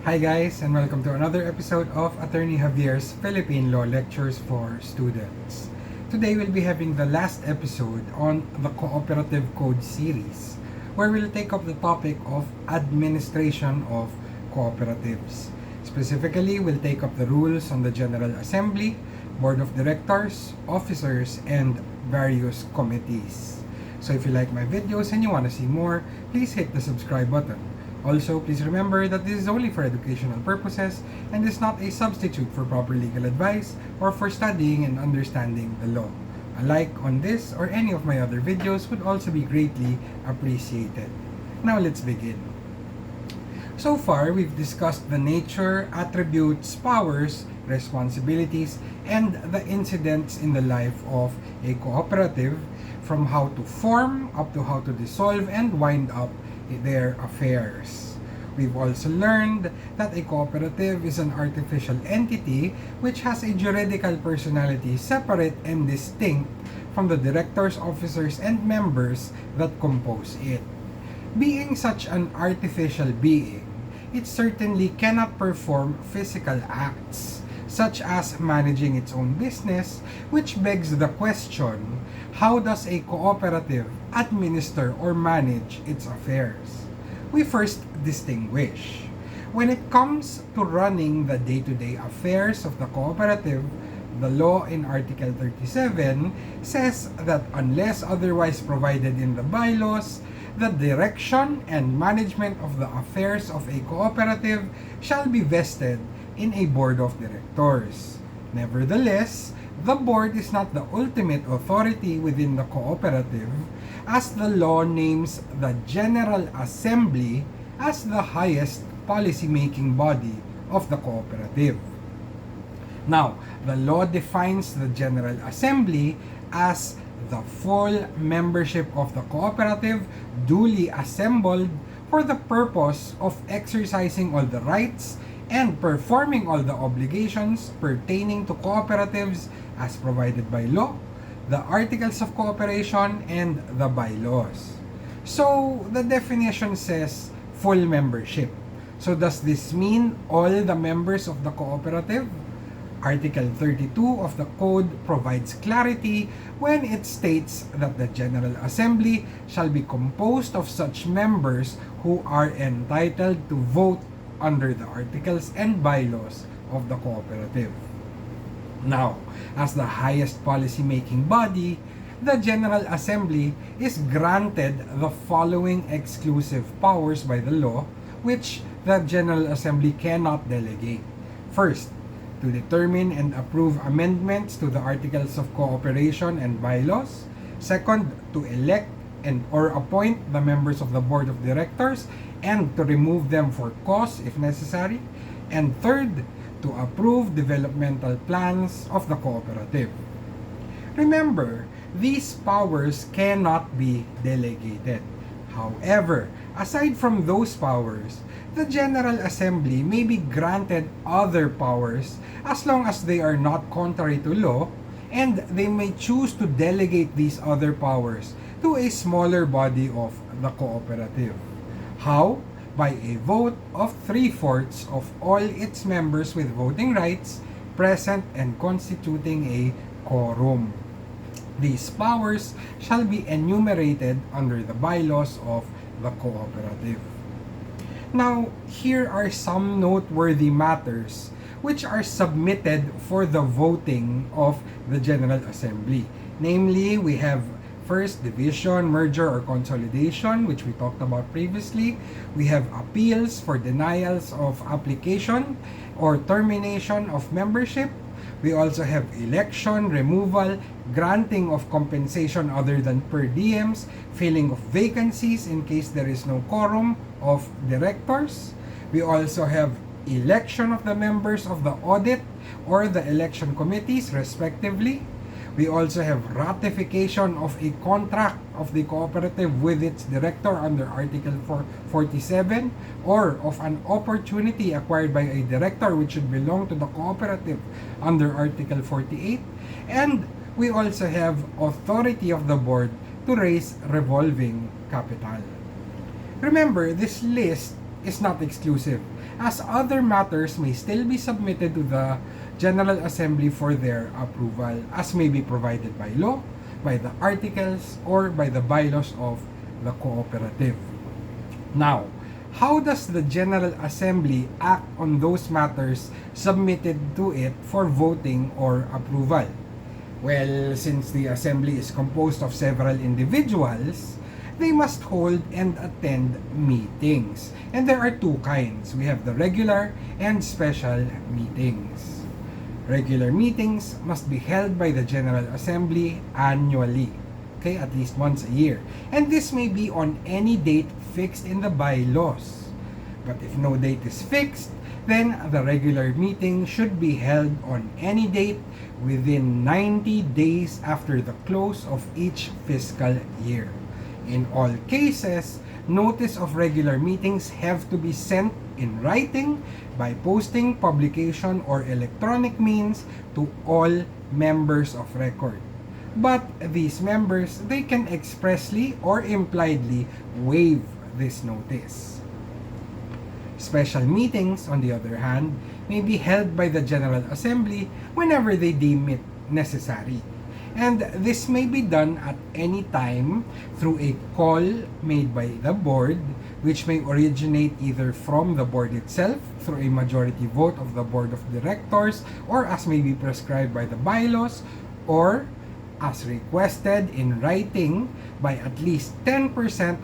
Hi guys, and welcome to another episode of Attorney Javier's Philippine Law Lectures for Students. Today we'll be having the last episode on the Cooperative Code series, where we'll take up the topic of administration of cooperatives. Specifically, we'll take up the rules on the General Assembly, Board of Directors, Officers, and various committees. So if you like my videos and you want to see more, please hit the subscribe button. Also, please remember that this is only for educational purposes and is not a substitute for proper legal advice or for studying and understanding the law. A like on this or any of my other videos would also be greatly appreciated. Now let's begin. So far, we've discussed the nature, attributes, powers, responsibilities, and the incidents in the life of a cooperative, from how to form up to how to dissolve and wind up their affairs. We've also learned that a cooperative is an artificial entity which has a juridical personality separate and distinct from the directors, officers, and members that compose it. Being such an artificial being, it certainly cannot perform physical acts, such as managing its own business, which begs the question, how does a cooperative administer or manage its affairs? We first distinguish. When it comes to running the day-to-day affairs of the cooperative, the law in Article 37 says that unless otherwise provided in the bylaws, the direction and management of the affairs of a cooperative shall be vested in a board of directors. Nevertheless, the board is not the ultimate authority within the cooperative, as the law names the General Assembly as the highest policy-making body of the cooperative. Now, the law defines the General Assembly as the full membership of the cooperative duly assembled for the purpose of exercising all the rights and performing all the obligations pertaining to cooperatives as provided by law, the Articles of Cooperation, and the bylaws. So, the definition says full membership. So, does this mean all the members of the cooperative? Article 32 of the Code provides clarity when it states that the General Assembly shall be composed of such members who are entitled to vote under the articles and bylaws of the cooperative. Now, as the highest policy-making body, the General Assembly is granted the following exclusive powers by the law, which the General Assembly cannot delegate. First, to determine and approve amendments to the Articles of Cooperation and bylaws. Second, to elect and or appoint the members of the Board of Directors and to remove them for cause if necessary. And third, to approve developmental plans of the cooperative. Remember, these powers cannot be delegated. However, aside from those powers, the General Assembly may be granted other powers as long as they are not contrary to law, and they may choose to delegate these other powers to a smaller body of the cooperative. How? By a vote of 3/4 of all its members with voting rights present and constituting a quorum. These powers shall be enumerated under the bylaws of the cooperative. Now, here are some noteworthy matters which are submitted for the voting of the General Assembly. Namely, we have first, division, merger, or consolidation, which we talked about previously. We have appeals for denials of application or termination of membership. We also have election, removal, granting of compensation other than per diems, filling of vacancies in case there is no quorum of directors. We also have election of the members of the audit or the election committees, respectively. We also have ratification of a contract of the cooperative with its director under Article 47, or of an opportunity acquired by a director which should belong to the cooperative under Article 48. And we also have authority of the board to raise revolving capital. Remember, this list is not exclusive, as other matters may still be submitted to the General Assembly for their approval, as may be provided by law, by the articles, or by the bylaws of the cooperative. Now, how does the General Assembly act on those matters submitted to it for voting or approval? Well, since the assembly is composed of several individuals, they must hold and attend meetings. And there are two kinds. We have the regular and special meetings. Regular meetings must be held by the General Assembly annually, okay, at least once a year. And this may be on any date fixed in the bylaws. But if no date is fixed, then the regular meeting should be held on any date within 90 days after the close of each fiscal year. In all cases, notice of regular meetings have to be sent in writing by posting, publication, or electronic means to all members of record. But these members, they can expressly or impliedly waive this notice. Special meetings, on the other hand, may be held by the General Assembly whenever they deem it necessary. And this may be done at any time through a call made by the board, which may originate either from the board itself through a majority vote of the board of directors, or as may be prescribed by the bylaws, or as requested in writing by at least 10%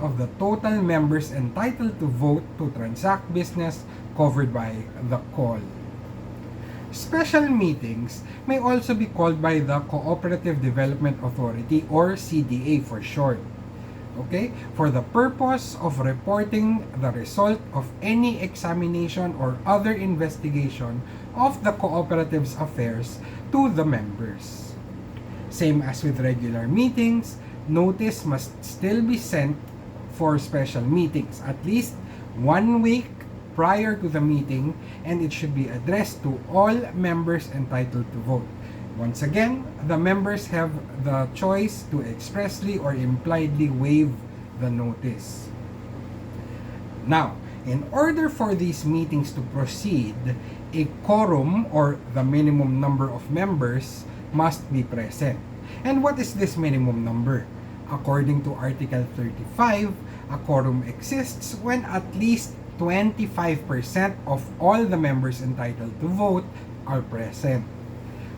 of the total members entitled to vote to transact business covered by the call. Special meetings may also be called by the Cooperative Development Authority, or CDA for short, okay, for the purpose of reporting the result of any examination or other investigation of the cooperative's affairs to the members. Same as with regular meetings, notice must still be sent for special meetings at least 1 week prior to the meeting, and it should be addressed to all members entitled to vote. Once again, the members have the choice to expressly or impliedly waive the notice. Now, in order for these meetings to proceed, a quorum, or the minimum number of members, must be present. And what is this minimum number? According to Article 35, a quorum exists when at least 25% of all the members entitled to vote are present.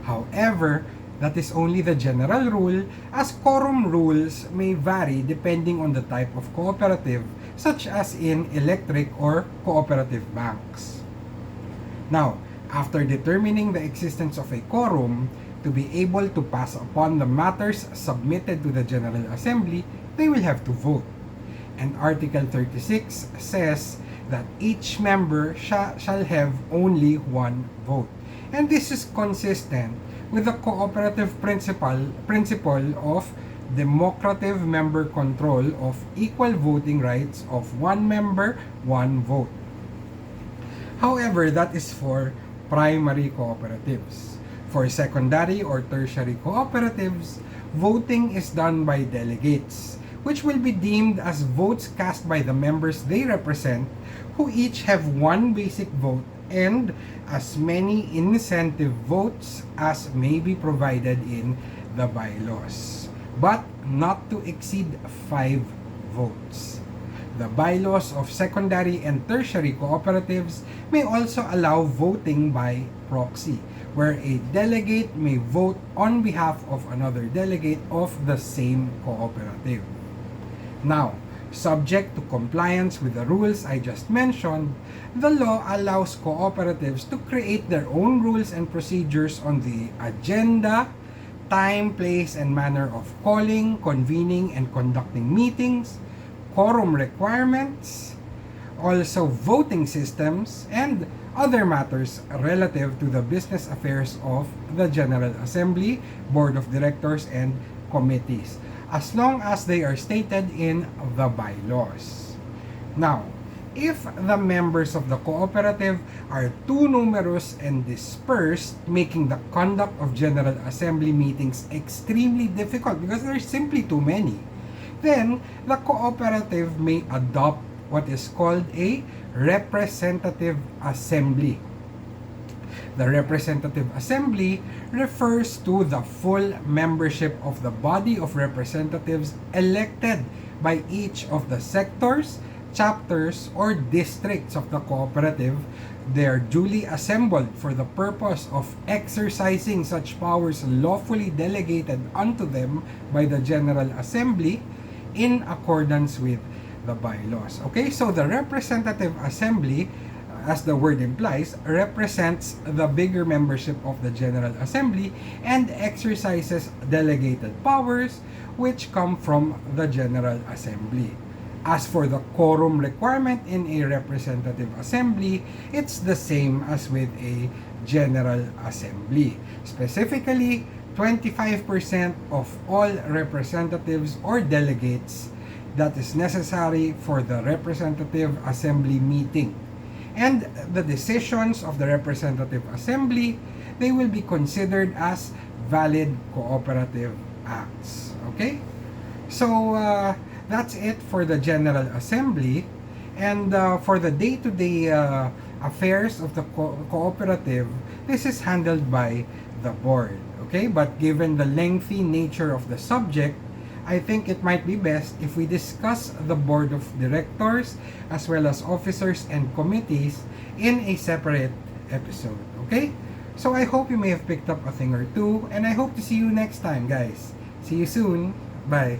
However, that is only the general rule, as quorum rules may vary depending on the type of cooperative, such as in electric or cooperative banks. Now, after determining the existence of a quorum, to be able to pass upon the matters submitted to the General Assembly, they will have to vote. And Article 36 says that each member shall have only one vote. And this is consistent with the cooperative principle of democratic member control of equal voting rights of one member, one vote. However, that is for primary cooperatives. For secondary or tertiary cooperatives, voting is done by delegates, which will be deemed as votes cast by the members they represent, who each have one basic vote and as many incentive votes as may be provided in the bylaws, but not to exceed 5 votes. The bylaws of secondary and tertiary cooperatives may also allow voting by proxy, where a delegate may vote on behalf of another delegate of the same cooperative. Now, subject to compliance with the rules I just mentioned, the law allows cooperatives to create their own rules and procedures on the agenda, time, place, and manner of calling, convening, and conducting meetings, quorum requirements, also voting systems, and other matters relative to the business affairs of the General Assembly, Board of Directors, and committees, as long as they are stated in the bylaws. Now, if the members of the cooperative are too numerous and dispersed, making the conduct of General Assembly meetings extremely difficult because there are simply too many, then the cooperative may adopt what is called a representative assembly. The representative assembly refers to the full membership of the body of representatives elected by each of the sectors, chapters, or districts of the cooperative. They are duly assembled for the purpose of exercising such powers lawfully delegated unto them by the General Assembly in accordance with the bylaws. Okay, so the representative assembly, as the word implies, represents the bigger membership of the General Assembly and exercises delegated powers which come from the General Assembly. As for the quorum requirement in a representative assembly, it's the same as with a General Assembly. Specifically, 25% of all representatives or delegates that is necessary for the representative assembly meeting. And the decisions of the representative assembly, they will be considered as valid cooperative acts. Okay? So, that's it for the General Assembly. And for the day-to-day affairs of the cooperative, this is handled by the board. Okay? But given the lengthy nature of the subject, I think it might be best if we discuss the board of directors as well as officers and committees in a separate episode. Okay? So I hope you may have picked up a thing or two, and I hope to see you next time, guys. See you soon. Bye.